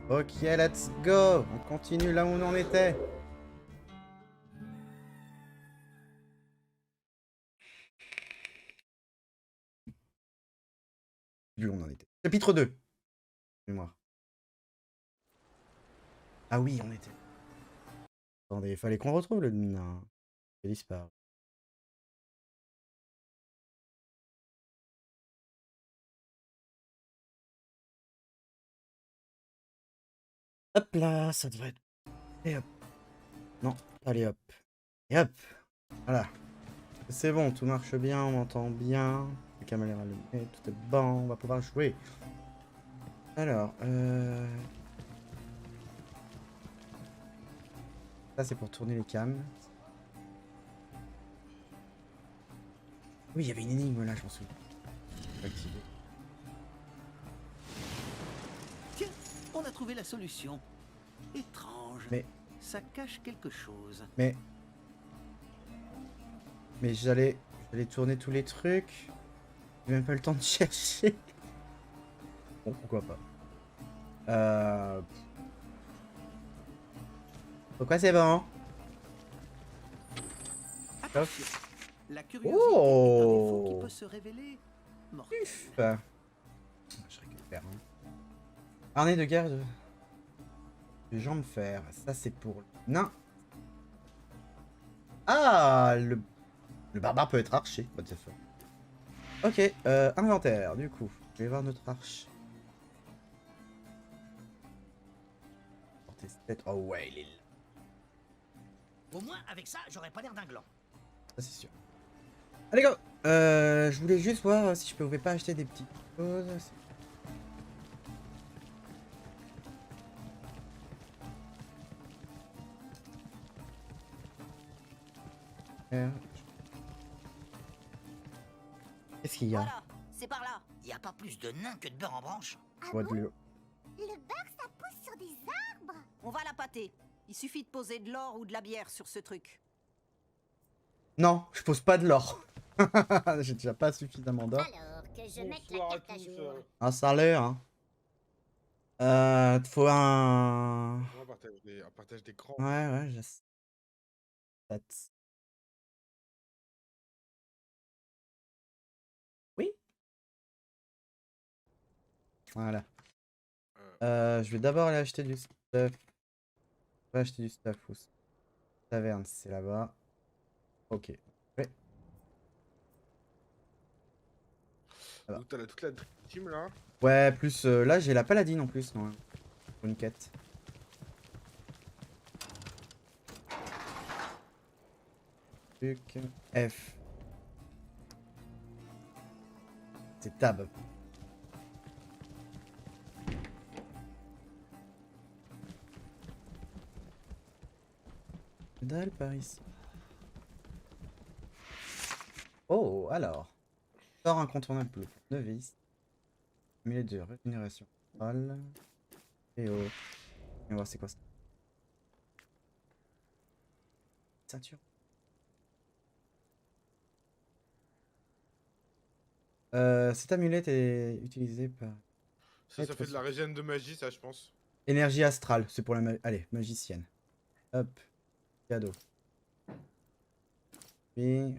Ok, let's go. On continue là où on en était. Vu où on en était. Chapitre 2. Mémoire. Ah oui, on était. Attendez, il fallait qu'on retrouve le nain. Il a disparu. Hop là, ça devrait être. Et hop. Non, allez hop. Et hop. Voilà. C'est bon, tout marche bien, on m'entend bien. La caméra allumée, tout est bon, on va pouvoir jouer. Alors, ça c'est pour tourner les cams. Oui, il y avait une énigme là, je m'en souviens. Activé. Tiens, on a trouvé la solution. Étrange. Mais, Ça cache quelque chose. mais j'allais tourner tous les trucs. J'ai même pas le temps de chercher. Bon, pourquoi pas. Pourquoi c'est bon? Attention, la curiosité est un défaut qui peut se révéler mortel. Je récupère. Hein. Harnais de guerre de jambes fer. Ça c'est pour... Non. Ah, le barbare peut être archer. What the fuck. Ok, inventaire, du coup. Je vais voir notre arche. Portée tête. Oh ouais, il est là. Au moins, avec ça, j'aurais pas l'air d'un gland. Ça c'est sûr. Allez go. Je voulais juste voir si je pouvais pas acheter des petites choses. Qu'est-ce qu'il y a? Voilà, c'est par là. Y a pas plus de nains que de beurre en branche. Ah Bois bon? de l'eau. Le beurre, ça pousse sur des arbres. On va la pâter. Il suffit de poser de l'or ou de la bière sur ce truc. Non, je pose pas de l'or. J'ai déjà pas suffisamment d'or. Alors que je mette la carte à jour. Un salaire, hein. Faut un... Un partage d'écran. Ouais, ouais, je sais. Oui. Voilà. Je vais d'abord aller acheter du stuff. Je vais acheter du stuff aussi. Taverne, c'est là-bas. Ok. Ouais. Donc t'as toute la team là. Ouais, plus là j'ai la paladine en plus, non. Pour une quête. Truc. F. C'est tab. Que dalle par ici. Oh, alors. Sort incontournable bleu. Novice. Amulet de régénération. Et oh. On va voir c'est quoi ça. Ceinture. Cette amulette est utilisée par... Ça fait de la régène de magie, ça, je pense. Énergie astrale, c'est pour la allez, magicienne. Hop, cadeau. Puis,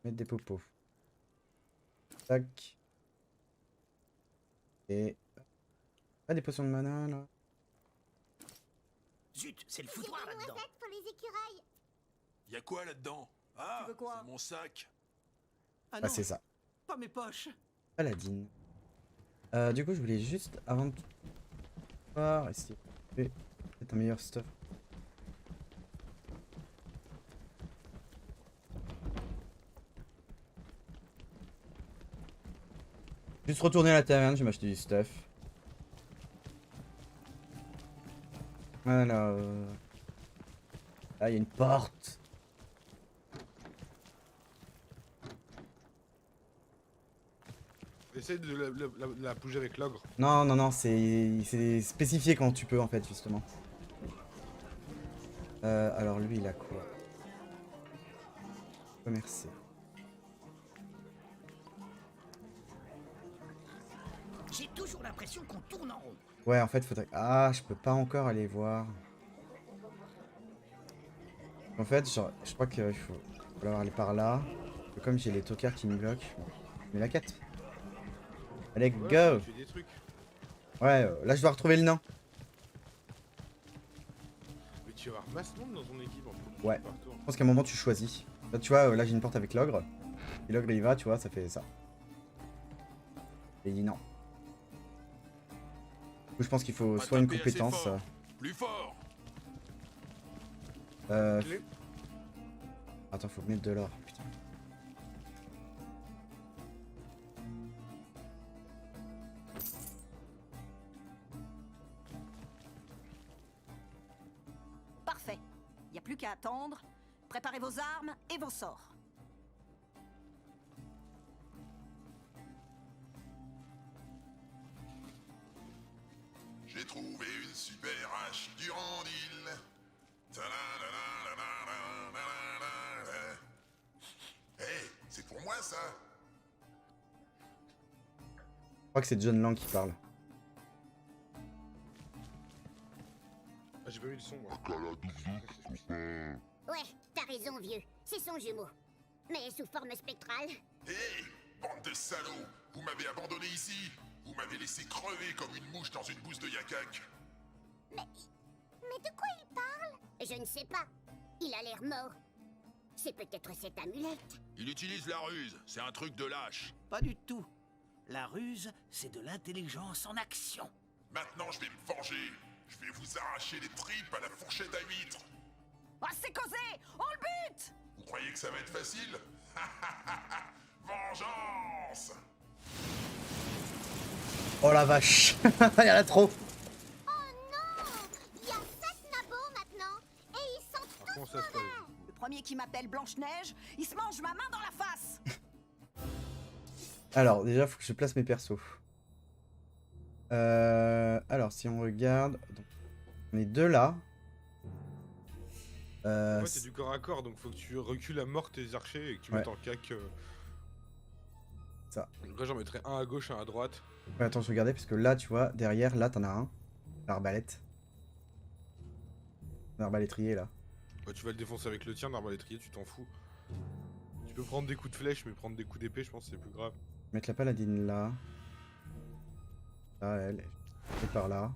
mettre des popos. Tac. Et... Ah, des potions de mana, là. Zut, c'est le foutoir là-dedans. pour les écureuils. Y'a quoi là-dedans? Ah, veux quoi? c'est mon sac. Ah Ah, non, c'est ça. pas mes poches. Paladine. Du coup, je voulais juste, avant de voir, essayer de trouver peut-être un meilleur stuff. Juste retourner à la taverne, je vais m'acheter du stuff. Alors... Là, il y a une porte. Essaye de la bouger avec l'ogre. Non, non, non, c'est spécifié quand tu peux, en fait, justement. Alors, lui, il a quoi? Commercer. J'ai toujours l'impression qu'on tourne en rond. Ouais, en fait, faudrait... Ah, je peux pas encore aller voir. En fait, genre, je crois qu'il faut falloir aller par là. Comme j'ai les tocards qui me bloquent. Mais la quête. Allez, Ouais, go! tu fais des trucs. Ouais, là, je dois retrouver le nain. Mais tu vas avoir masse monde dans ton équipe en fait. Ouais. Partout. Je pense qu'à un moment, tu choisis. Là, tu vois, là, j'ai une porte avec l'ogre. Et l'ogre, il va, tu vois, ça fait ça. Et il dit non. Du coup, je pense qu'il faut Pas soit une taper assez compétence. fort. Plus fort. Clé. Attends, faut mettre de l'or. Putain. Parfait. Y a plus qu'à attendre. Préparez vos armes et vos sorts. J'ai trouvé une super hache du Randil. Hey, c'est pour moi ça. Je crois que c'est John Lang qui parle. Ah, j'ai pas vu le son moi. Ouais, t'as raison, vieux. C'est son jumeau. Mais sous forme spectrale. Hey, bande de salauds. Vous m'avez abandonné ici. Vous m'avez laissé crever comme une mouche dans une bouse de yakak. Mais de quoi il parle? Je ne sais pas. Il a l'air mort. C'est peut-être cette amulette. Il utilise la ruse. C'est un truc de lâche. Pas du tout. La ruse, c'est de l'intelligence en action. Maintenant, je vais me venger. Je vais vous arracher les tripes à la fourchette à huîtres. Ah, c'est causé! On le bute! Vous croyez que ça va être facile? Vengeance! Oh la vache. Il y en a trop. Oh non! Il y a 7 nabots maintenant. Et ils sont Alors, comment ça se passe? Le premier qui m'appelle Blanche-Neige, il se mange ma main dans la face! Alors, déjà, faut que je place mes persos. Alors, si on regarde... Donc, on est deux là. Ouais, c'est du corps à corps, donc faut que tu recules à mort tes archers et que tu mettes en cac. Ça. Donc là, j'en mettrais un à gauche, un à droite. Ouais, attends, je regardais, parce que là, tu vois, derrière, là, t'en as un. L'arbalète. L'arbalétrier, là. Bah, tu vas le défoncer avec le tien, l'arbalétrier, tu t'en fous. Tu peux prendre des coups de flèche, mais prendre des coups d'épée, je pense que c'est plus grave. Mettre la paladine là. Là, elle. Et par là.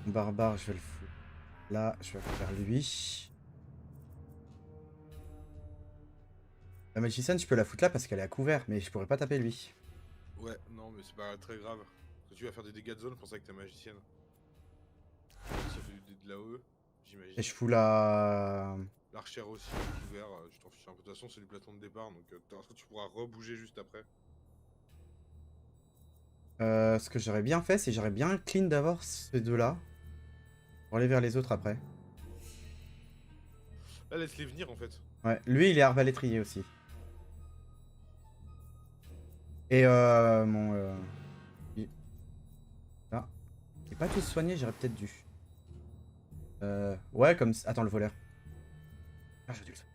Mon barbare, je vais le foutre. Là, je vais faire lui. La magicienne, je peux la foutre là parce qu'elle est à couvert, mais je pourrais pas taper lui. Ouais, non, mais c'est pas très grave. Quand tu vas faire des dégâts de zone, je pense avec ta magicienne. Ça fait de l'AOE, j'imagine. Et je fous la... L'archère aussi, couvert, tu t'en fiches un peu. De toute façon, c'est du plateau de départ, donc tu pourras rebouger juste après. Ce que j'aurais bien fait, c'est j'aurais bien clean d'abord ces deux-là. Pour aller vers les autres après. Là, laisse-les venir en fait. Ouais, lui il est arbalétrier aussi. Et mon... Là. Il est pas tous soigné, j'aurais peut-être dû. Ouais, comme... Attends, le voleur. Ah, j'ai dû le faire.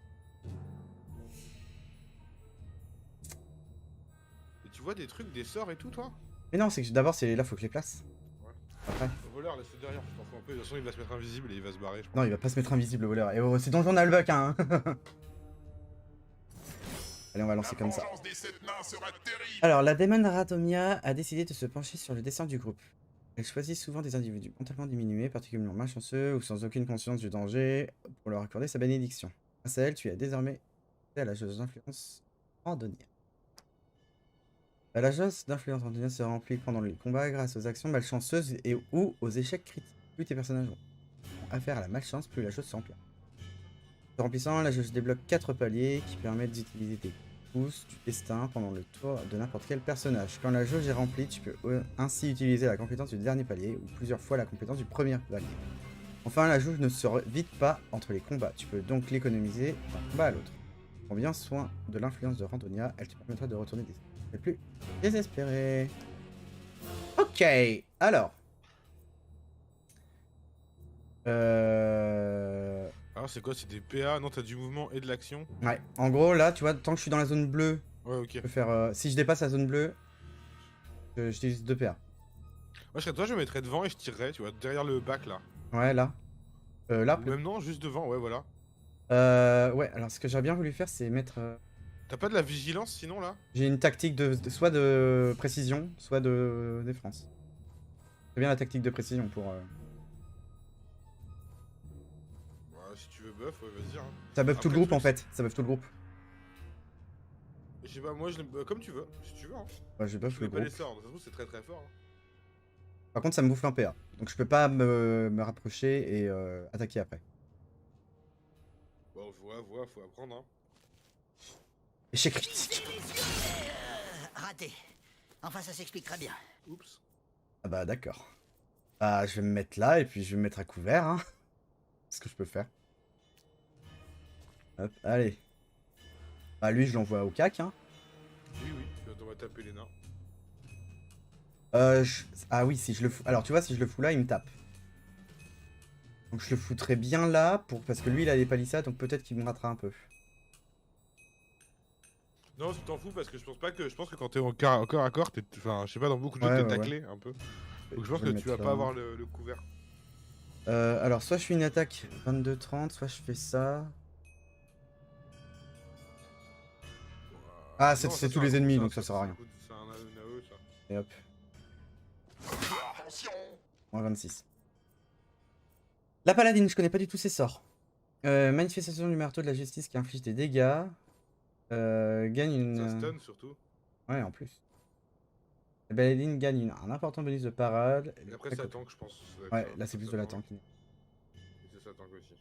Et tu vois des trucs, des sorts et tout, toi? Mais non, c'est que d'abord, c'est là, faut que je les place. Ouais. Après. Le voleur, laisse-le derrière, tu t'en fous un peu. De toute façon, il va se mettre invisible et il va se barrer, je pense. Non, il va pas se mettre invisible, le voleur. Et oh, c'est Donjon Albuck, hein. Allez, on va lancer comme ça. La vengeance des 7 nains sera terrible. Alors, la démon Ratomia a décidé de se pencher sur le destin du groupe. Elle choisit souvent des individus mentalement diminués, particulièrement malchanceux ou sans aucune conscience du danger, pour leur accorder sa bénédiction. Grâce à elle, tu as désormais accès à la jauge d'influence randonnière. La jauge d'influence randonnière se remplit pendant les combats grâce aux actions malchanceuses et ou aux échecs critiques. Plus tes personnages ont affaire à la malchance, plus la jauge s'emplit. En remplissant, la jauge débloque 4 paliers qui permettent d'utiliser des pouces du destin pendant le tour de n'importe quel personnage. Quand la jauge est remplie, tu peux ainsi utiliser la compétence du dernier palier ou plusieurs fois la compétence du premier palier. Enfin, la jauge ne se vide pas entre les combats, tu peux donc l'économiser d'un combat à l'autre. Prends bien soin de l'influence de Randonia, elle te permettra de retourner des plus désespérés. Ok, alors. Alors, c'est quoi? C'est des PA? Non, t'as du mouvement et de l'action? Ouais, en gros, là, tu vois, tant que je suis dans la zone bleue, Ouais, ok. je peux faire... si je dépasse la zone bleue, j'utilise 2 PA. Moi, je serais toi, je me mettrais devant et je tirerais, tu vois, derrière le bac là. Ouais, là. Là, Ou même non, juste devant, ouais, voilà. ouais, alors ce que j'aurais bien voulu faire, c'est mettre... T'as pas de la vigilance sinon là? J'ai une tactique soit de précision, soit de défense. C'est bien la tactique de précision pour... Ouais, si tu veux buff, ouais, vas-y. Hein. Ça buff tout le Après, groupe en truc, fait, ça buff tout le groupe. Je sais pas, moi, comme tu veux, si tu veux. Hein. Ouais, je buff Je le connais pas les groupe. sorts, de toute façon, c'est très très fort. Hein. Par contre, ça me bouffe un PA. Donc je peux pas me rapprocher et attaquer après. Bon, faut apprendre. Hein. Échec critique. Raté. Enfin, ça s'explique très bien. Oups. Ah bah d'accord. Bah je vais me mettre là et puis je vais me mettre à couvert. Hein. C'est ce que je peux faire. Hop, allez. Bah lui je l'envoie au cac. Hein. Oui, on va taper les nains. Ah oui, si je le fous... Alors tu vois, si je le fous là, il me tape. Donc je le foutrais bien là, parce que lui il a des palissades, donc peut-être qu'il me ratera un peu. Non, tu t'en fous parce que je pense pas que. Je pense que quand t'es en corps à corps, t'es. Enfin, je sais pas, dans beaucoup de jeux, Ouais, t'es ouais, taclé un peu. Donc je pense Je que vais le tu vas mettre pas là. avoir le couvert. Alors soit je fais une attaque 22-30, soit je fais ça. Ah, Non, c'est ça, tous un les coup, ennemis, ça, donc ça sert à rien. C'est un AE, ça. Et hop, Attention! moins 26. La paladine, je connais pas du tout ses sorts. Manifestation du marteau de la justice qui inflige des dégâts. Gagne une... Ça stun surtout. Ouais, en plus. La paladine gagne un important bonus de parade. Et après, ça tank, je pense. Ouais, là c'est plus de la tank. C'est ça tank aussi.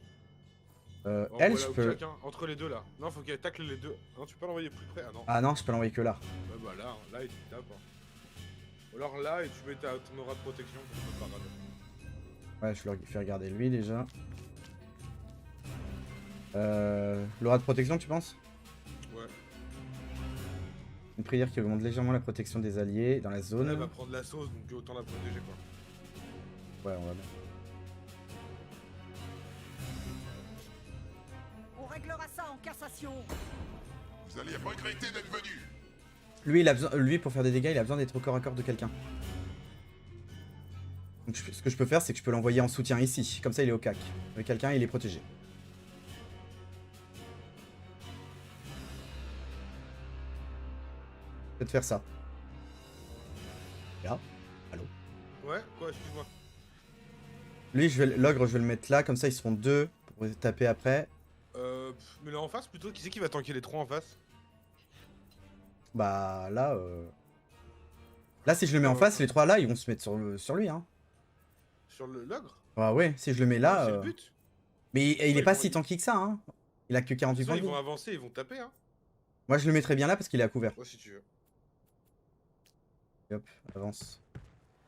Elle, Envoie-la je au peux... chacun, entre les deux là. Non, faut qu'elle tacle les deux. Non, tu peux pas l'envoyer plus près. Ah non. Ah non, je peux l'envoyer que là. Ouais, bah là, hein, là et tu tapes. Hein. Ou alors là et tu mets ton aura de protection pour te parade. Ouais, je lui fais regarder lui déjà. L'aura de protection, tu penses? Ouais. Une prière qui augmente légèrement la protection des alliés dans la Elle zone. va prendre la sauce donc autant la protéger quoi. Ouais, on va bien. On réglera ça en cassation. Vous allez regretter d'être venu! Lui, il a besoin, lui, pour faire des dégâts, il a besoin d'être au corps à corps de quelqu'un. Donc ce que je peux faire, c'est que je peux l'envoyer en soutien ici. Comme ça, il est au cac. Avec quelqu'un, il est protégé. Peut-être faire ça. Là. Allô. Ouais, quoi, excuse-moi. Lui, l'ogre, je vais le mettre là. Comme ça, ils seront deux pour taper après. Mais là en face plutôt, qui c'est qui va tanker les trois en face? Bah là, là, si je le mets en face, les trois là, ils vont se mettre sur lui. Hein. Sur l'ogre? Bah ouais, si je le mets là. C'est le but. Mais il est Ouais, pas ils si vont- tanky que ça. Hein. Il a que 48 Ça, points de ils vie. vont avancer, ils vont taper hein. Moi, je le mettrais bien là parce qu'il est à couvert. Ouais, si tu veux. Et hop, avance. Et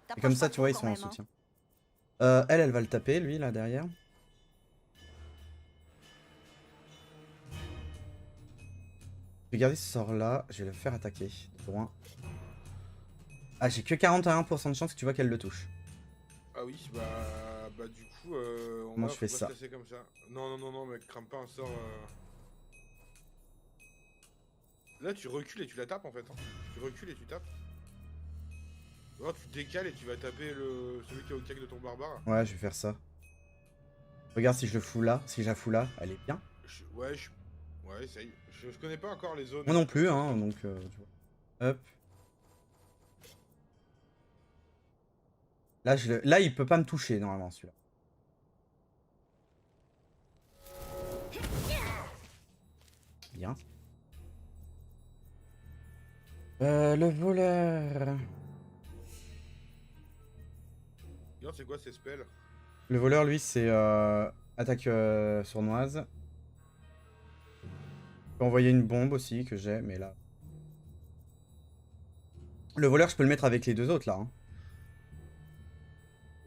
T'approches comme ça, pas tu vois, ils trop sont en quand même, hein. soutien. Elle va le taper, lui, là, derrière. Je vais garder ce sort-là. Je vais le faire attaquer. De loin. Ah, j'ai que 41% de chance que tu vois qu'elle le touche. Ah oui, bah du coup, on Comment va je fais faut pas ça se laisser comme ça. Non, mec, crame pas un sort. Là, tu recules et tu la tapes en fait. Hein. Tu recules et tu tapes. Ou alors tu décales et tu vas taper celui qui est au cac de ton barbare. Ouais, je vais faire ça. Regarde si je le fous là. Si je la fous là, elle est bien. Ouais, essaye. Je connais pas encore les zones. Moi non plus, hein, donc tu vois. Hop. Là, là, il peut pas me toucher normalement celui-là. Bien. Le voleur. Regarde, c'est quoi ces spells? Le voleur, lui, c'est attaque sournoise. Je peux envoyer une bombe aussi que j'ai, mais là. Le voleur, je peux le mettre avec les deux autres là. Hein.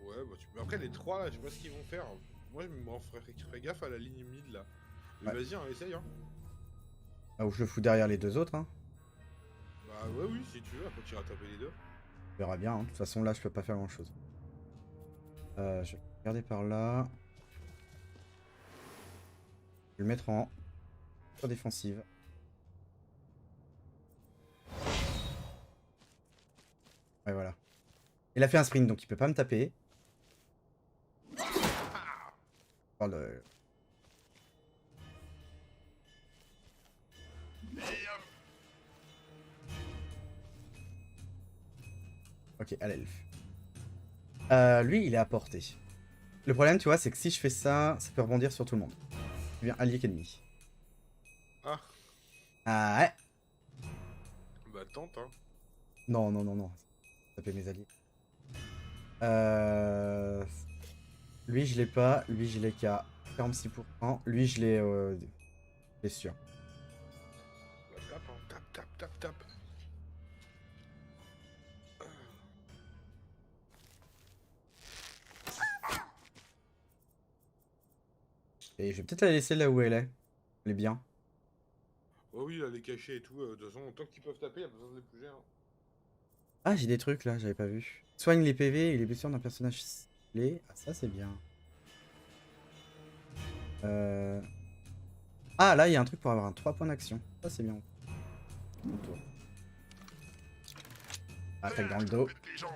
Ouais, bah mais après les trois là, je sais pas ce qu'ils vont faire. Moi je m'en ferais gaffe à la ligne mid là. Mais Ouais. vas-y, hein, essaye hein. Là où je le fous derrière les deux autres. Hein. Bah ouais, oui, si tu veux, après tu iras taper les deux. On verra bien. Hein. De toute façon, là, je peux pas faire grand chose. Je vais regarder par là. Je vais le mettre en défensive. Ouais, voilà. Il a fait un sprint, donc il peut pas me taper. Oh, ok, à l'elfe. Lui, il est à portée. Le problème, tu vois, c'est que si je fais ça, ça peut rebondir sur tout le monde. Il devient allié qu'ennemi. Ah, Ah ouais. bah tente, hein. Non, non, non, non. Taper mes alliés. Lui, je l'ai pas. Lui, je l'ai qu'à 46%. Lui, je l'ai sûr. Bah, tape, hein. Tape, tape, tape, tape. Et je vais peut-être la laisser là où elle est. Elle est bien. Oh oui, là, les cachets et tout, de toute façon, tant qu'ils peuvent taper, y'a pas besoin de les bouger, hein. Ah, j'ai des trucs là, j'avais pas vu. Soigne les PV et les blessures d'un personnage ciblé. Ah, ça, c'est bien. Ah, là, il y a un truc pour avoir un 3 points d'action. Ça, c'est bien. Mon tour. Attaque dans le dos. Pète les jambes.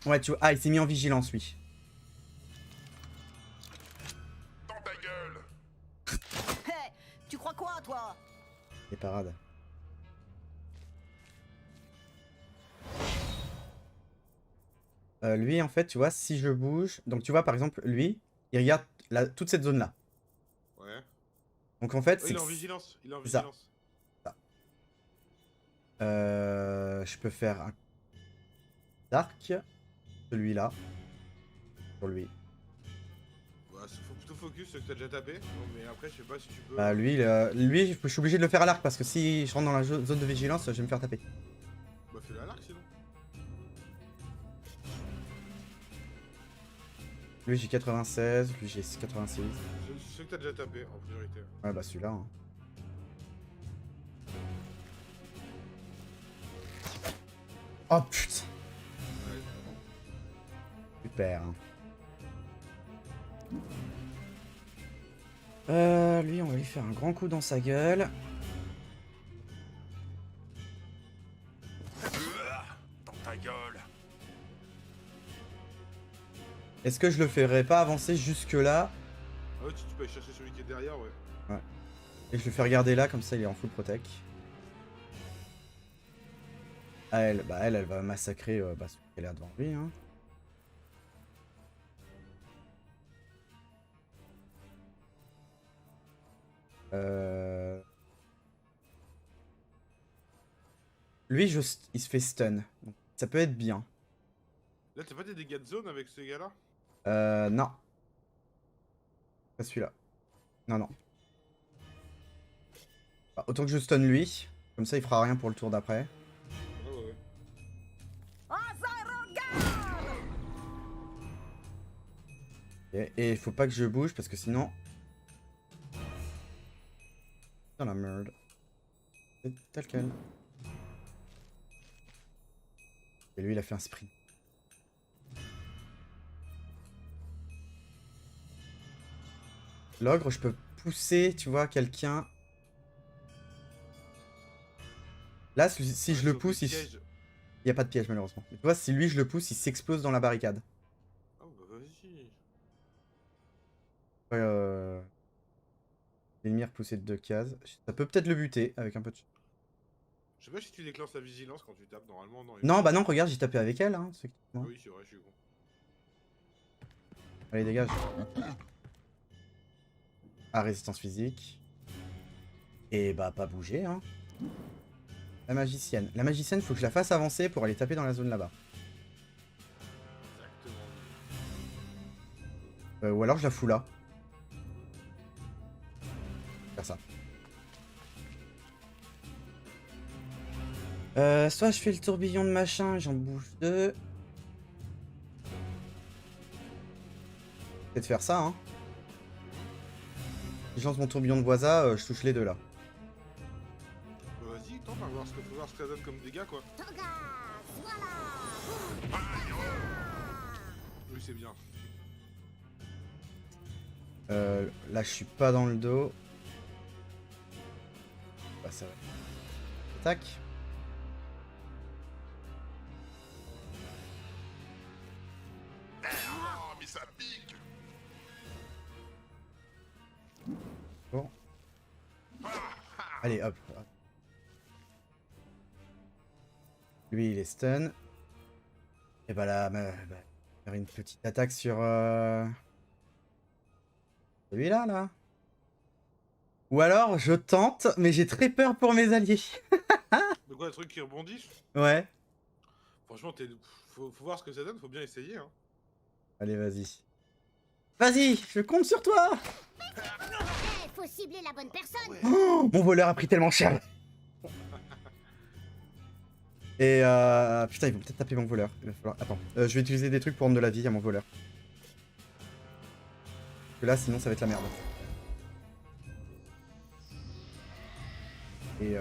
Ouais, tu vois. Ah, il s'est mis en vigilance, lui. Dans ta gueule. Hé, tu crois quoi, toi? Les parades. Lui, en fait, tu vois, si je bouge... Donc, tu vois, par exemple, lui, il regarde toute cette zone-là. Ouais. Donc, en fait, Oh, c'est il est en que- vigilance, il est en c'est ça. vigilance. Je peux faire un Dark. Celui-là. Sur lui. Bah, faut plutôt focus ce que t'as déjà tapé. Non, mais après, je sais pas si tu peux. Bah, lui, lui, je suis obligé de le faire à l'arc parce que si je rentre dans la zone de vigilance, je vais me faire taper. Bah, fais-le à l'arc sinon. Lui, j'ai 96. Lui, j'ai 86. Ceux que t'as déjà tapé en priorité. Ouais, bah, celui-là. Hein. Oh putain. Ouais. Super. Lui, on va lui faire un grand coup dans sa gueule. Dans ta gueule. Est-ce que je le ferais pas avancer jusque là Ah ouais, tu peux aller chercher celui qui est derrière, ouais. et je le fais regarder là, comme ça il est en full protect. Ah, elle, bah elle va massacrer celui qui est là devant lui. Hein. Lui, il se fait stun. Donc, ça peut être bien. Là, t'as pas des dégâts de zone avec ce gars-là? Non. Pas celui-là. Non, non. Bah, autant que je stun lui. Comme ça, il fera rien pour le tour d'après. Ouais, ouais, ouais. Et il faut pas que je bouge parce que sinon... Dans la merde. C'est tel quel. Et lui, il a fait un sprint. L'ogre, je peux pousser, tu vois, quelqu'un. Là, si je le Sauf pousse, les il pièges. n'y a pas de piège malheureusement. Mais tu vois, si lui, je le pousse, il s'explose dans la barricade. Ah bah vas-y. Ouais, l'ennemi a repoussé de 2 cases. Ça peut peut-être le buter avec un peu de... Je sais pas si tu déclenches la vigilance quand tu tapes, normalement non. Non, bah non, regarde, j'ai tapé avec elle. Hein, Ah effectivement. oui, c'est vrai, je suis con. Allez, dégage. Ah, résistance physique. Et bah, pas bouger, hein. La magicienne. La magicienne, faut que je la fasse avancer pour aller taper dans la zone là-bas. Exactement. Ou alors je la fous là. Faire ça. Soit je fais le tourbillon de machin, j'en bouge 2. Peut-être faire ça, hein. Si je lance mon tourbillon de voisa, je touche les deux là. Bah vas-y, tente, on va voir ce que ça donne comme dégâts quoi. Tangas, voilà. Oui, c'est bien. Là, je suis pas dans le dos. Bah, ça va. Tac. Ah, mais ça pique. Bon. Allez, hop. Lui, il est stun. Et bah là, faire une petite attaque sur celui-là, là. Ou alors, je tente, mais j'ai très peur pour mes alliés. De quoi, le truc qui rebondit? Ouais. Franchement, faut voir ce que ça donne, faut bien essayer. Hein. Allez, vas-y. Vas-y, je compte sur toi. Eh, faut cibler la bonne personne. Oh, mon voleur a pris tellement cher. Et putain, ils vont peut-être taper mon voleur. Il va falloir... Attends, je vais utiliser des trucs pour rendre de la vie à mon voleur. Parce que là, sinon, ça va être la merde. Et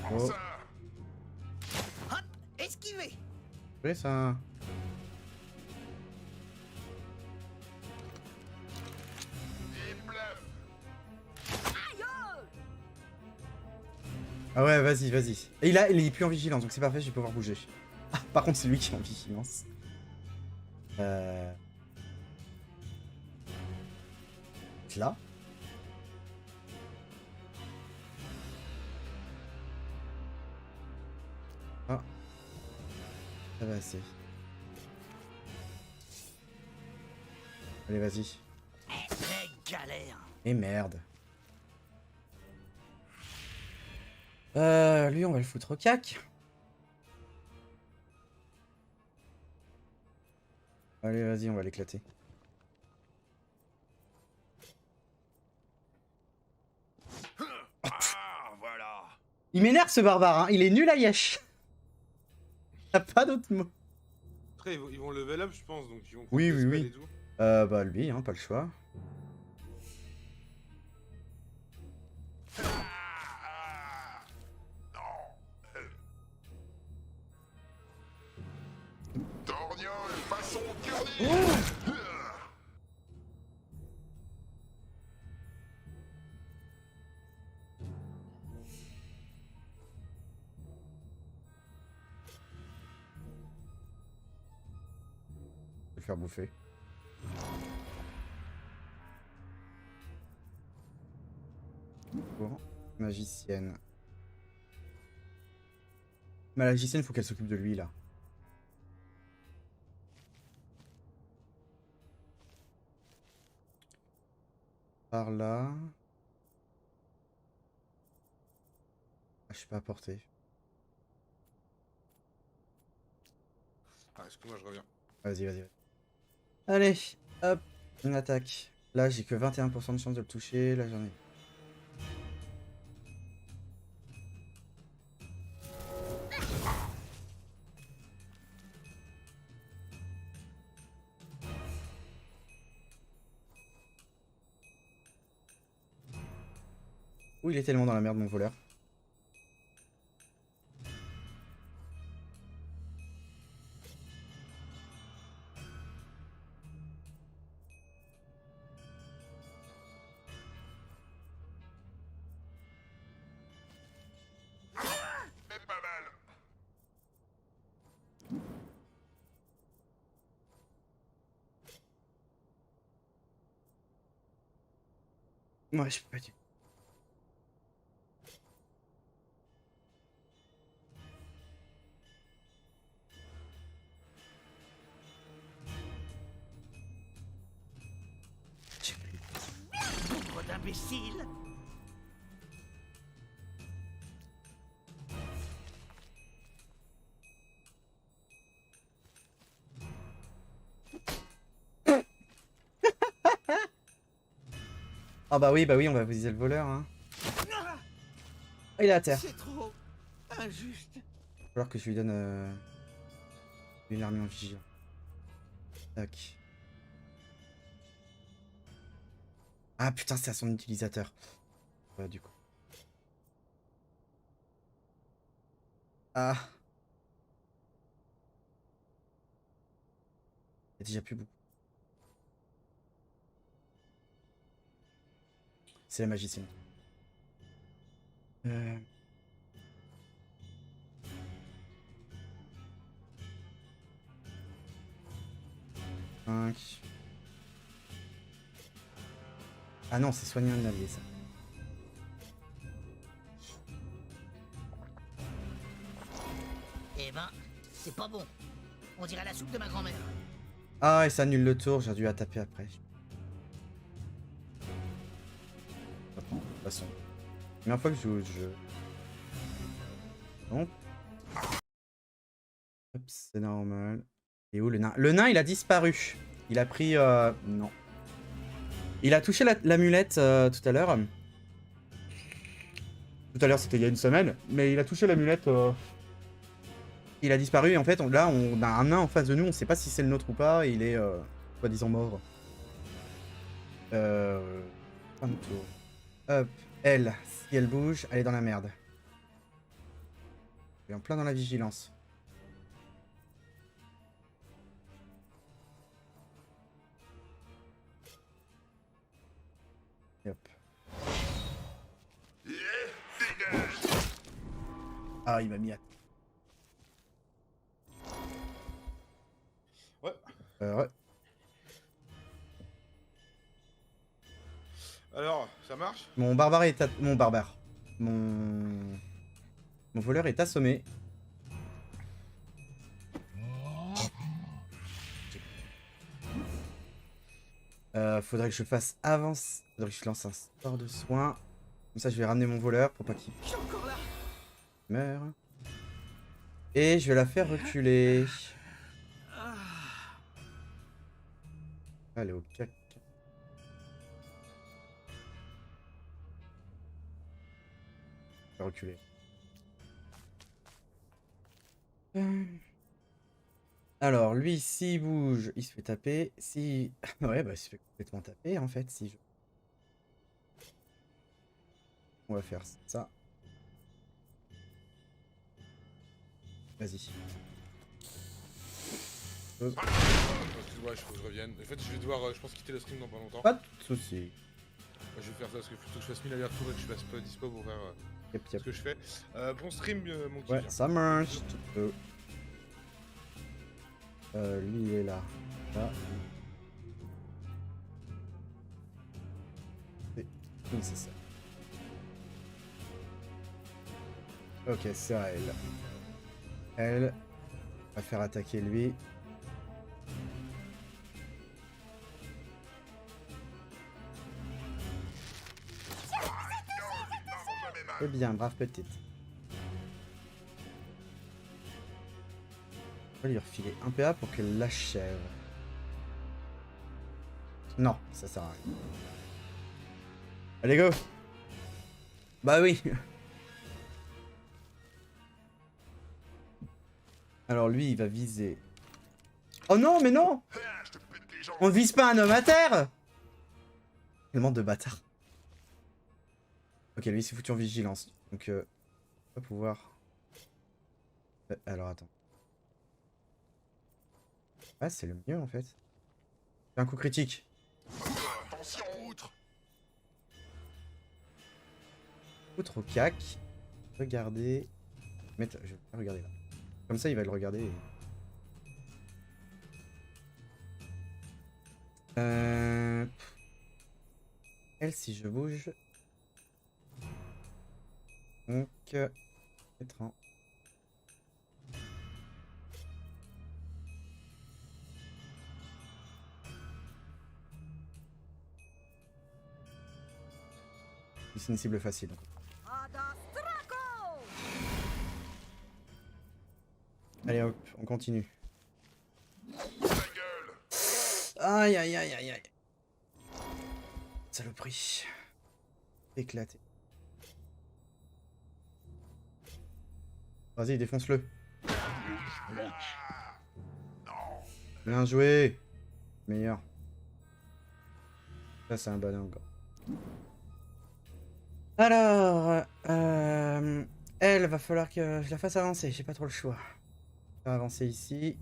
Prends Oh. ça. Hop, esquivé. oui, ça... Et bluff. Ah ouais, vas-y, vas-y. Et il est plus en vigilance, donc c'est parfait, je vais pouvoir bouger. Ah, par contre, c'est lui qui est en vigilance. Là. Ah. Ça va assez. Allez, vas-y. Quelle galère. Et merde. Lui, on va le foutre au cac. Allez, vas-y, on va l'éclater. Ah, voilà. Il m'énerve ce barbare, hein. Il est nul à yesh. Y'a pas d'autre mot. Après, ils vont level up, je pense, donc ils vont prendre Oui, des oui, spells oui. et tout. Bah lui, hein, pas le choix. Ah, non. Torgnole façon curly. Je vais le faire bouffer. Bon, magicienne. Ma magicienne, faut qu'elle s'occupe de lui, là. Par là. Ah, je suis pas à portée. Ah, excuse-moi, je reviens. Vas-y, vas-y. Allez, hop, une attaque. Là, j'ai que 21% de chance de le toucher. Là, j'en ai. Ouh, il est tellement dans la merde, mon voleur. Mais pas mal. Ouais, je peux pas dire. Pauvre d'imbécile. Ah bah oui, on va viser le voleur, hein. Ah, il est à terre. C'est trop injuste. Il va falloir que je lui donne une armée en vigie. Tac. Ah putain, c'est à son utilisateur. Du coup. Ah. Il y a déjà plus beaucoup. C'est la magicienne. 5. Ah non, c'est soigner un allié, ça. Eh ben, c'est pas bon. On dirait la soupe de ma grand-mère. Ah, et ça annule le tour, j'ai dû la taper après. Attends, de toute façon. Première fois que je joue au jeu. Donc. Hop, c'est normal. Et où le nain? Le nain, il a disparu. Il a pris... non. Il a touché l'amulette tout à l'heure. Tout à l'heure, c'était il y a une semaine. Mais il a touché l'amulette... Il a disparu et en fait, là, on a un nain en face de nous. On sait pas si c'est le nôtre ou pas. Et il est, soi-disant, mort. Fin de tour. Hop. Elle, si elle bouge, elle est dans la merde. Elle est en plein dans la vigilance. Et hop. Ah, il m'a mis à... Ouais. Ouais. Alors, ça marche? Mon barbare est... Mon barbare. Mon voleur est assommé. Faudrait que je fasse avance. Faudrait que je lance un sort de soin. Comme ça, je vais ramener mon voleur pour pas qu'il meure. Et je vais la faire reculer. Allez, au cac. Je vais reculer. Alors, lui, s'il bouge, il se fait taper. Si... ouais, bah, il se fait complètement taper, en fait, si je... On va faire ça. Vas-y. Excuse-moi, il faut que je revienne. En fait, je vais devoir, je pense, quitter le stream dans pas longtemps. Pas de soucis. Je vais faire ça parce que plutôt que je fasse 1000 allers-retours et que je fasse pas dispo pour faire Yep, ce yep. que je fais. Bon stream, mon petit. Ouais, ça marche. Tu peux. Lui, il est là. Là. C'est ça. Ok, c'est à elle. Elle va faire attaquer lui. Eh bien, brave petite. On va lui refiler un PA pour qu'elle l'achève. Non, ça sert à rien. Allez, go! Bah oui! Alors lui, il va viser... Oh non, mais non! On ne vise pas un homme à terre! Tellement de bâtard. Ok, lui, c'est foutu en vigilance. Donc, on va pouvoir... alors, attends. Ah, c'est le mieux, en fait. Fais un coup critique. Attention, outre. Outre au cac. Regardez. Je vais pas regarder là. Comme ça, il va le regarder. Elle, si je bouge. Donc, peut-être un. C'est une cible facile. Allez hop, on continue. Aïe aïe aïe aïe aïe. Saloperie. Éclaté. Vas-y, défonce-le. Bien joué. Meilleur. Ça, c'est un bon encore. Alors, elle, va falloir que je la fasse avancer. J'ai pas trop le choix. Faire avancer ici.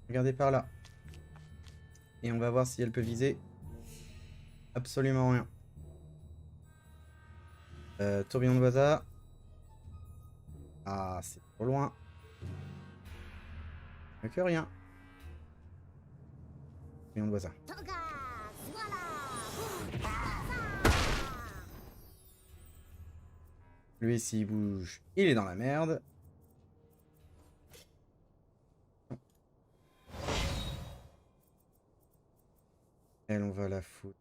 Regardez par là. Et on va voir si elle peut viser. Absolument rien. Tourbillon de Vaza. Ah, c'est trop loin. Mieux que rien. Tourbillon de Vaza. Lui, s'il bouge, il est dans la merde. Elle, on va la foutre.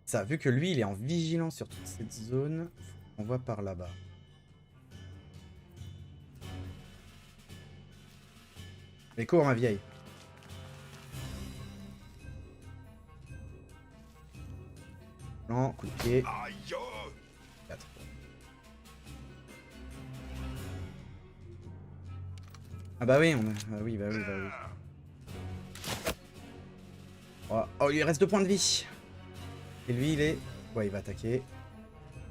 Ça, vu que lui, il est en vigilance sur toute cette zone, on va par là-bas. Mais cours, ma vieille. Non, coup de pied. 4. Ah bah oui, on a... Ah oui, bah oui, bah oui. Oh, il lui reste 2 points de vie. Et lui, il est... Ouais, il va attaquer.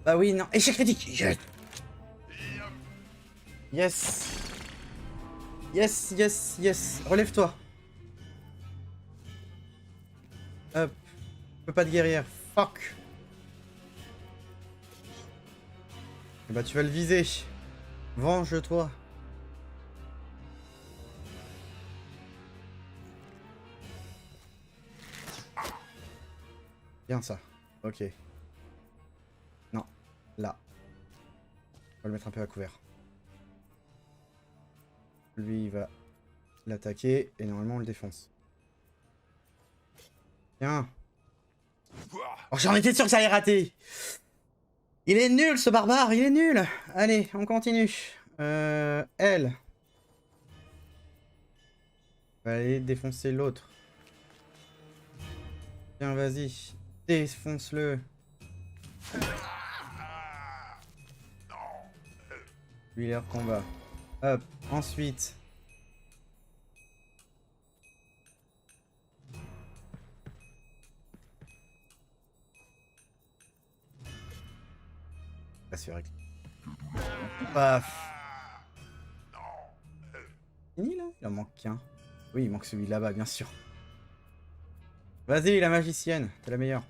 Bah oui, non. Échec critique. Yes. Yes. Yes, yes, yes. Relève-toi. Hop. Je peux pas de guerrière. Fuck. Et bah tu vas le viser. Venge-toi. Bien ça. Ok. Non. Là. On va le mettre un peu à couvert. Lui, il va l'attaquer et normalement on le défonce. Tiens. Oh, j'en étais sûr que ça allait rater. Il est nul ce barbare, il est nul. Allez, on continue. Elle. On va aller défoncer l'autre. Tiens, vas-y. Défonce-le. Lui, leur combat. Hop, ensuite. Pas sûr. Paf. Fini là? Il en manque qu'un. Oui, il manque celui là-bas, bien sûr. Vas-y, la magicienne, t'es la meilleure.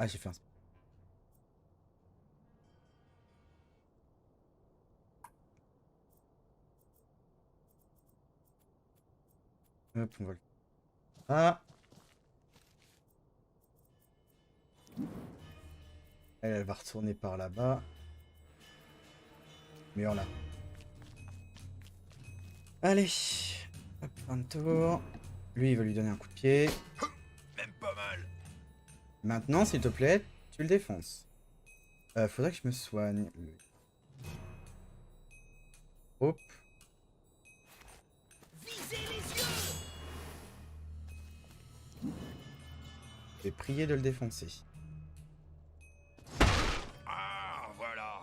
Ah, j'ai fait un... Hop, on va le... Ah. Elle va retourner par là-bas. Mur là. Allez. Hop, fin de tour. Lui, il va lui donner un coup de pied. Même pas mal. Maintenant, s'il te plaît, tu le défonces. Faudrait que je me soigne. Hop. Visez les yeux. Je vais prier de le défoncer. Ah, voilà.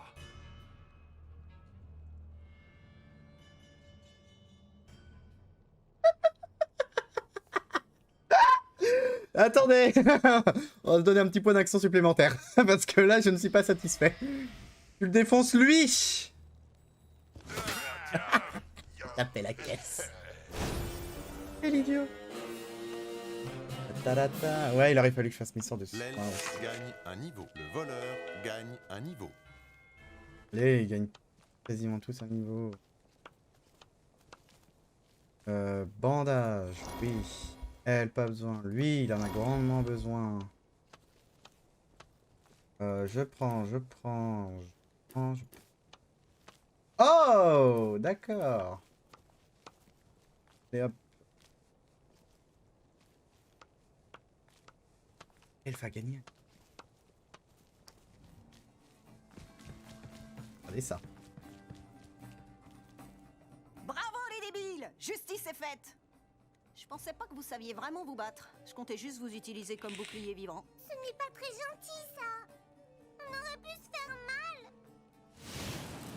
Attendez. On va se donner un petit point d'action supplémentaire. Parce que là, je ne suis pas satisfait. Tu le défonces, lui. Taper la caisse. Quel idiot. Ouais, il aurait fallu que je fasse mes sorts dessus. L'elfe gagne un niveau. Le voleur gagne un niveau. Allez, ils gagnent quasiment tous un niveau. Bandage, oui. Elle, pas besoin. Lui, il en a grandement besoin. Je prends. Oh, d'accord. Et hop. Elle va gagner. Regardez ça. Bravo les débiles! Justice est faite! Je pensais pas que vous saviez vraiment vous battre. Je comptais juste vous utiliser comme bouclier vivant. Ce n'est pas très gentil, ça. On aurait pu se faire mal.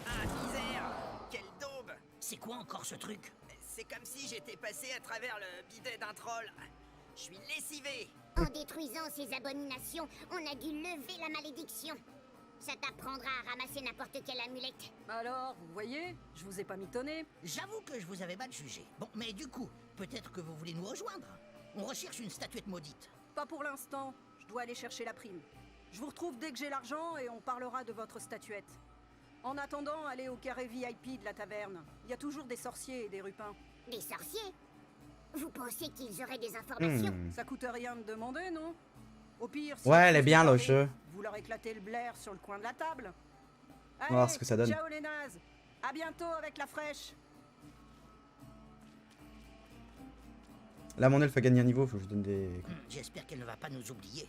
Ah, misère! Quelle daube! C'est quoi encore ce truc? C'est comme si j'étais passé à travers le bidet d'un troll. Je suis lessivé! En détruisant ces abominations, on a dû lever la malédiction. Ça t'apprendra à ramasser n'importe quelle amulette. Alors, vous voyez, je vous ai pas mitonné. J'avoue que je vous avais mal jugé. Bon, mais du coup, peut-être que vous voulez nous rejoindre. On recherche une statuette maudite. Pas pour l'instant, je dois aller chercher la prime. Je vous retrouve dès que j'ai l'argent et on parlera de votre statuette. En attendant, allez au carré VIP de la taverne. Il y a toujours des sorciers et des rupins. Des sorciers? Vous pensez qu'ils auraient des informations? Ça coûte rien de demander, non? Au pire, si Ouais, elle est vous bien, le parlez, jeu. vous leur éclatez le blaire sur le coin de la table. On va voir ce que ça donne. Ciao les nazes. À bientôt avec la fraîche. Là, mon elfe a gagné un niveau, faut que je donne des... J'espère qu'elle ne va pas nous oublier.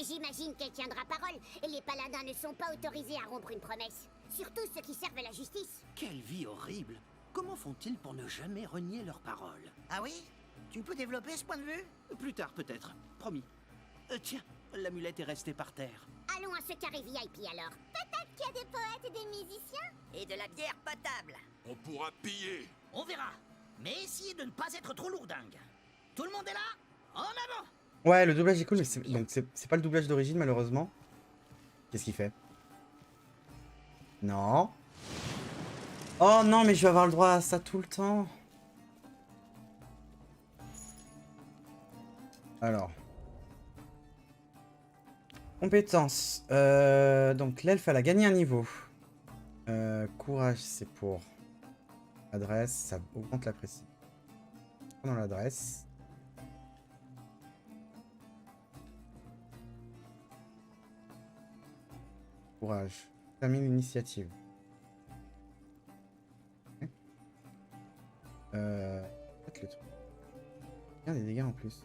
J'imagine qu'elle tiendra parole, et les paladins ne sont pas autorisés à rompre une promesse. Surtout ceux qui servent à la justice. Quelle vie horrible. Comment font-ils pour ne jamais renier leurs paroles? Ah oui? Tu peux développer ce point de vue? Plus tard peut-être, promis. Tiens, l'amulette est restée par terre. Allons à ce carré VIP alors. Peut-être qu'il y a des poètes et des musiciens. Et de la bière potable. On pourra piller. On verra. Mais essayez de ne pas être trop lourdingue. Tout le monde est là? En avant! Ouais, le doublage est cool, mais c'est pas le doublage d'origine, malheureusement. Qu'est-ce qu'il fait? Non. Oh non, mais je vais avoir le droit à ça tout le temps. Alors. Compétences. Donc, l'elfe, elle a gagné un niveau. Courage, c'est pour... Adresse, ça augmente la précision. Dans l'adresse. Courage. Termine l'initiative. Okay. Peut-être le truc. Il y a des dégâts en plus.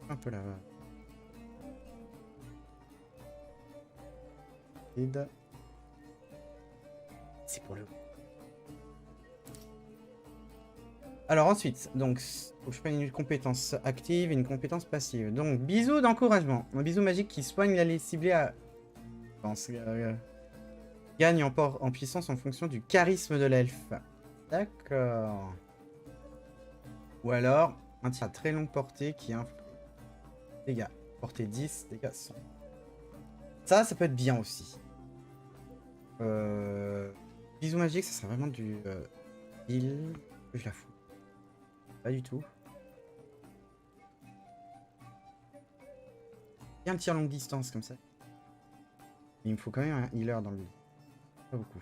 Un peu là. C'est pour le... Alors ensuite, donc, faut que je prenne une compétence active et une compétence passive. Donc, bisou d'encouragement. Un bisou magique qui soigne l'allié ciblé à... gagne en puissance en fonction du charisme de l'elfe. D'accord. Ou alors, un tir à très longue portée qui inflige dégâts. Portée 10, dégâts 100. Ça peut être bien aussi. Bisou magique, ça serait vraiment du... heal. Je la fous. Pas du tout. Il y a un tir longue distance comme ça. Il me faut quand même un healer dans le build. Pas beaucoup.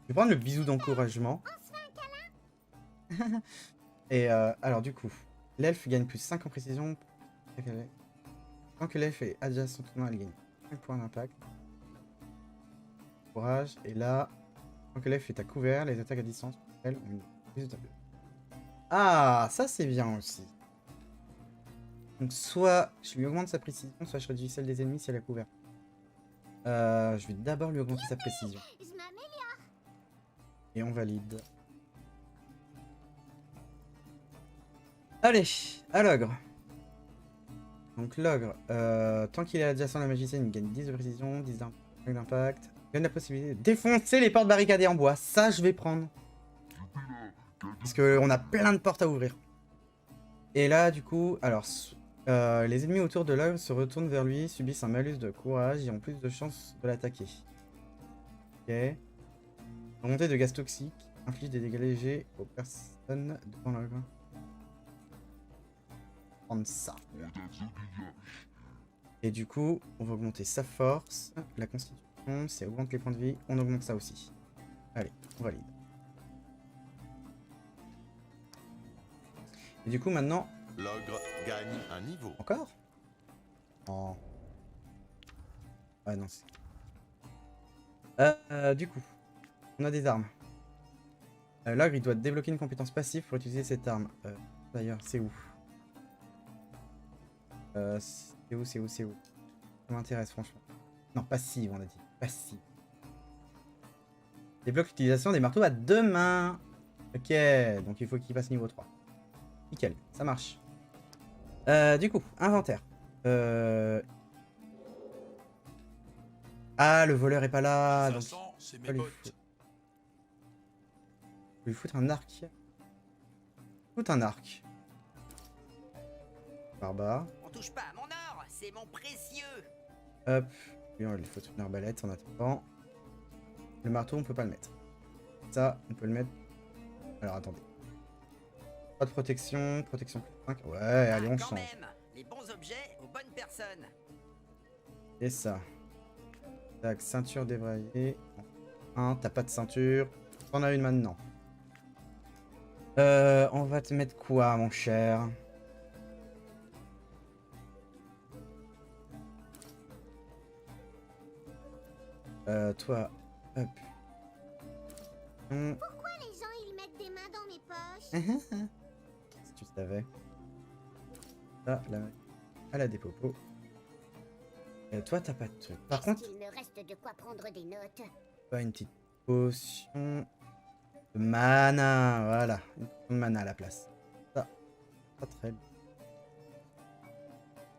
Je vais prendre le bisou d'encouragement. Et alors du coup, l'elfe gagne plus 5 en précision. Tant que l'elfe est adjacent au elle gagne 5 points d'impact. Courage. Et là, tant que l'elfe est à couvert, les attaques à distance, elles ont plus de tableau. Ah, ça c'est bien aussi. Donc soit je lui augmente sa précision, soit je réduis celle des ennemis si elle est couverte. Je vais d'abord lui augmenter sa précision. Je m'améliore. Et on valide. Allez, à l'ogre. Donc l'ogre, tant qu'il est adjacent à la magicienne, il gagne 10 de précision, 10 d'impact. Il gagne la possibilité de défoncer les portes barricadées en bois. Ça, je vais prendre. Parce qu'on a plein de portes à ouvrir. Et là, du coup, alors, les ennemis autour de l'ogre se retournent vers lui, subissent un malus de courage et ont plus de chances de l'attaquer. Ok. Remontée de gaz toxique inflige des dégâts légers aux personnes devant l'ogre. Prendre ça. Et du coup, on va augmenter sa force, la constitution, ça augmente les points de vie, on augmente ça aussi. Allez, on valide. Et du coup, maintenant... L'ogre gagne un niveau. Encore? Oh. Ouais, non, c'est... du coup, on a des armes. L'ogre, il doit débloquer une compétence passive pour utiliser cette arme. D'ailleurs, c'est où? C'est où? Ça m'intéresse, franchement. Non, passive, on a dit. Passive. Débloque l'utilisation des marteaux à 2 mains. Ok, donc il faut qu'il passe niveau 3. Nickel, ça marche. Du coup, inventaire. Ah, le voleur est pas là. Ça Donc... sent, c'est mes Faut lui potes. foutre... Faut lui foutre un arc. Tout un arc. Barbare. On touche pas à mon or, c'est mon précieux. Hop. Lui, il faut une arbalète en attendant. Le marteau, on peut pas le mettre. Ça, on peut le mettre. Alors attendez. Pas de protection. Protection plus 5. Ouais, allez, on quand change. même, les bons objets aux bonnes personnes. Et ça. Tac, ceinture débraillée. Un, t'as pas de ceinture. T'en as une maintenant. On va te mettre quoi, mon cher? Toi, hop. Pourquoi les gens ils mettent des mains dans mes poches? Si tu savais. Ça, là, elle a des popos. Toi, t'as pas de truc. Par contre, Il me reste de quoi prendre des notes. pas une petite potion de mana. Voilà, une potion de mana à la place. Ça, pas très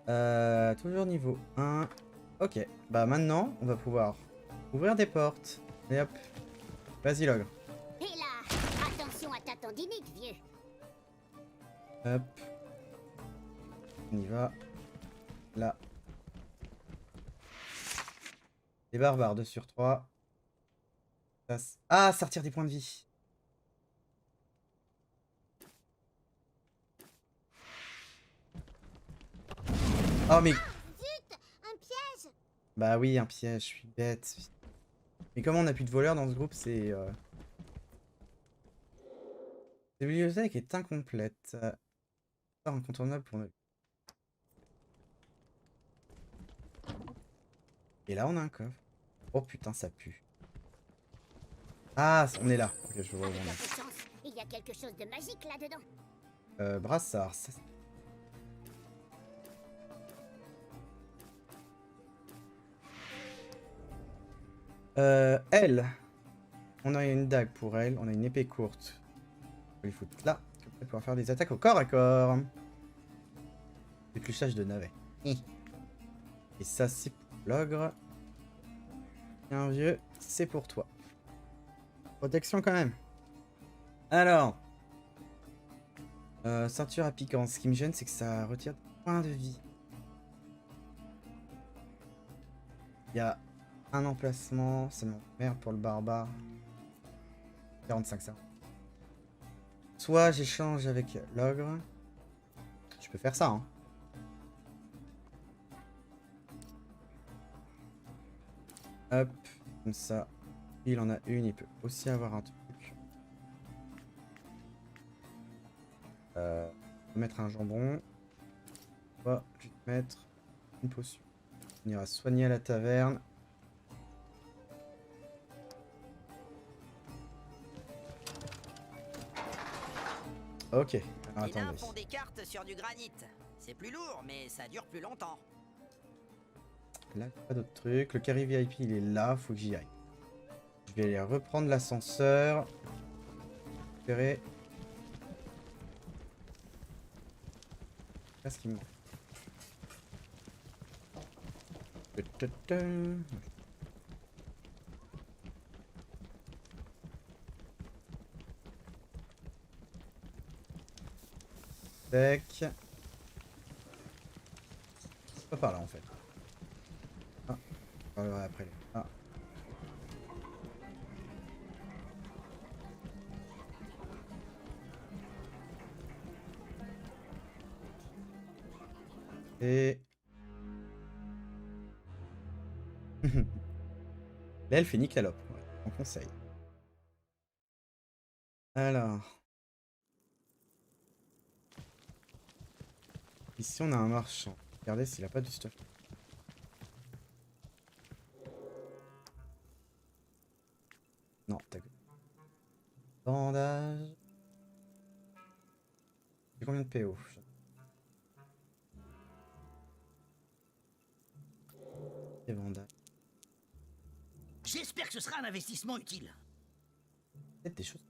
bien. Toujours niveau 1. Ok, bah maintenant, on va pouvoir ouvrir des portes. Et hop. Vas-y, l'ogre. Et là, attention à ta tendinite, vieux. Hop. On y va. Là. Les barbares, 2 sur 3. Ah, ça retire des points de vie. Oh, mais... Zut, un piège. Bah oui, un piège, je suis bête. Mais comme on n'a plus de voleurs dans ce groupe, c'est... La bibliothèque est incomplète. Incontournable pour nous. Et là, on a un coffre. Oh putain, ça pue. Ah, on est là. Ok, je vois où Avec on un est. peu de chance, il y a quelque chose de magique là-dedans. Brassard. Ça... Elle. On a une dague pour elle. On a une épée courte. On peut les foutre là. Comme ça, pouvoir faire des attaques au corps à corps. Épluchage de navet. Et ça, c'est pour l'ogre. Bien vieux, c'est pour toi. Protection quand même. Alors. Ceinture à piquant. Ce qui me gêne, c'est que ça retire des points de vie. Il y a un emplacement. C'est mon merde pour le barbare. 45 ça. Soit j'échange avec l'ogre. Je peux faire ça, hein. Hop, comme ça. Il en a une, il peut aussi avoir un truc. On va mettre un jambon. On va juste mettre une potion. On ira soigner à la taverne. Ok, alors Les nains attendez. font des cartes sur du granit. C'est plus lourd, mais ça dure plus longtemps. Là, pas d'autres trucs. Le carré VIP, il est là, faut que j'y aille. Je vais aller reprendre l'ascenseur. Récupérer. Qu'est-ce qu'il me manque? Tac. Pas par là en fait. Ah, on parlera après. Ah. Et... L'elfe est nickelope, ouais, on conseille. Alors... Ici on a un marchand. Regardez s'il a pas du stuff. Non, t'as... Bandage... J'ai combien de PO? Des bandages. J'espère que ce sera un investissement utile. Peut-être des choses.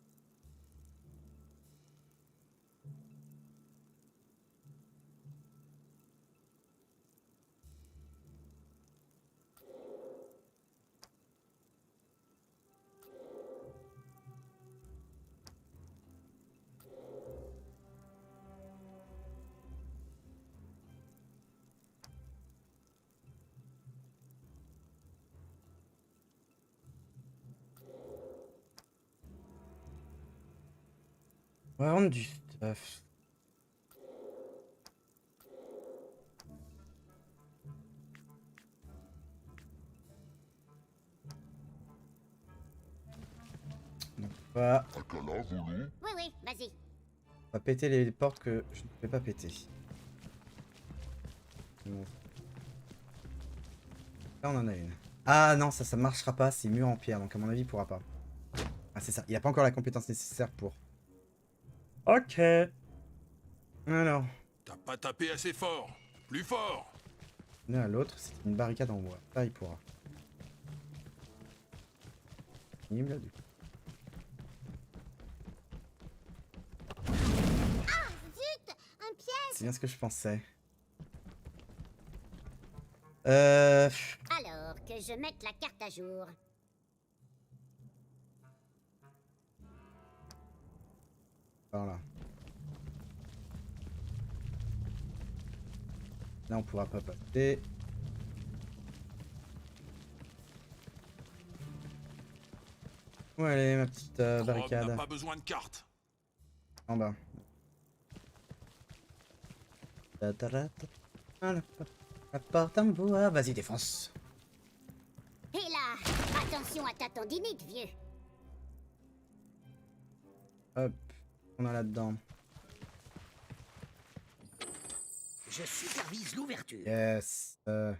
On va vendre du stuff. Donc, on va Akala, volons. Oui, oui, vas-y. péter les portes que je ne pouvais pas péter. Bon. Là, on en a une. Ah non, ça marchera pas, c'est mur en pierre, donc à mon avis, il pourra pas. Ah, c'est ça, il a pas encore la compétence nécessaire pour. Ok. Alors, T'as pas tapé assez fort. Plus fort. on est à l'autre, c'est une barricade en bois. Là, il pourra. Pénible, du coup. Zut, un piège. C'est bien ce que je pensais. Alors, que je mette la carte à jour. Voilà. Là, on pourra pas passer. Où elle est, ma petite Rome barricade? n'a pas besoin de carte. En bas. Ta-ta-ra-ta. Ah, la porte en bois. Vas-y, défonce. Et là, attention à ta tendinite, vieux. Hop. On a là-dedans. Je supervise l'ouverture. Yes. Ah,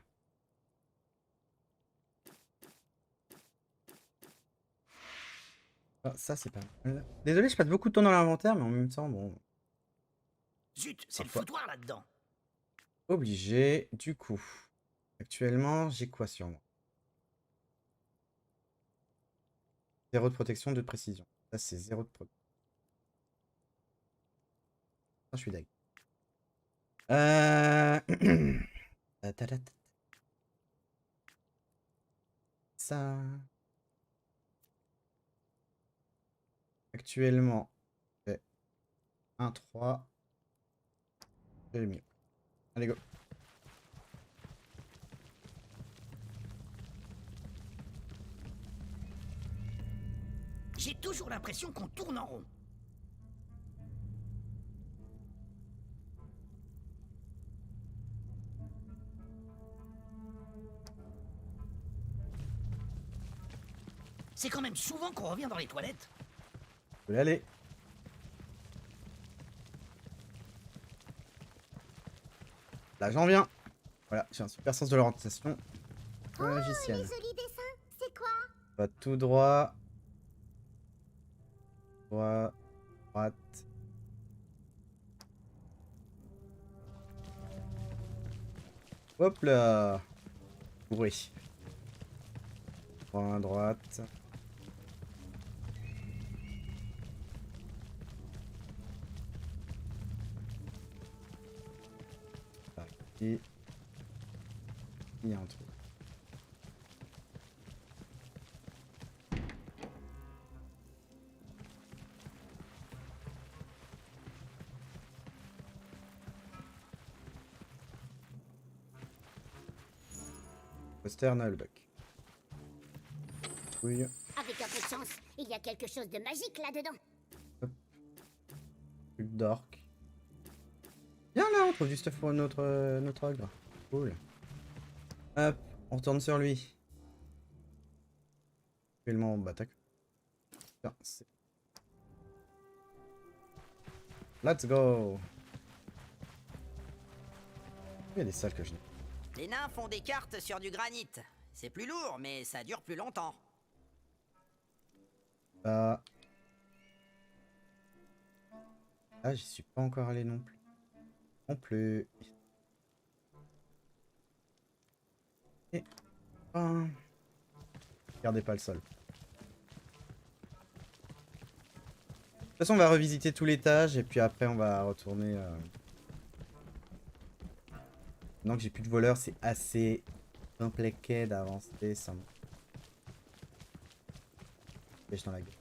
ça, c'est pas mal. Désolé, je passe beaucoup de temps dans l'inventaire, mais en même temps, bon. Zut, c'est le Parfois. foutoir là-dedans. Obligé. Du coup, actuellement, j'ai quoi sur moi? 0 de protection, 2 de précision. Ça, c'est 0 de protection. Je suis deg. Ta-ta-ta-ta. Ça. Actuellement, j'ai 1, 3. J'ai le mieux. Allez, go. J'ai toujours l'impression qu'on tourne en rond. C'est quand même souvent qu'on revient dans les toilettes. Je peux y aller. Là, j'en viens. Voilà, j'ai un super sens de l'orientation. Magicienne. Les jolis dessins, c'est quoi? Va tout droit. Droit. Droite. Hop là. Oui. Droit, droite. Par ici. Il y a un trou. Poster Nullbuck. Trouille. Avec un peu de chance, il y a quelque chose de magique là-dedans. Truc d'orc. Viens là, on trouve du stuff pour notre ogre. Cool. Hop, on retourne sur lui. Actuellement, bah tac. Tiens, c'est- Let's go. Il y a des salles que je n'ai. Les nains font des cartes sur du granit. C'est plus lourd, mais ça dure plus longtemps. Pas. Ah, j'y suis pas encore allé non plus. Non plus. Et. Ah. Regardez pas le sol. De toute façon, on va revisiter tout l'étage et puis après, on va retourner. Maintenant que j'ai plus de voleurs, c'est assez compliqué d'avancer sans me pêche dans la gueule.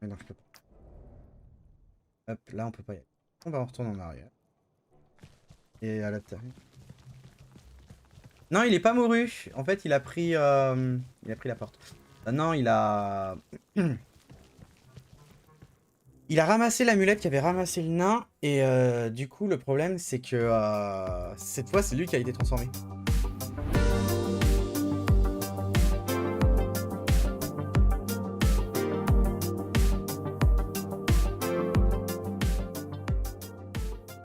Mais non, je peux pas. Hop, là on peut pas y aller. On va retourner en arrière. Et à l'intérieur. Non, il est pas mouru. En fait, il a pris la porte. Non, il a... Il a ramassé l'amulette qui avait ramassé le nain. Et du coup, le problème, c'est que cette fois, c'est lui qui a été transformé.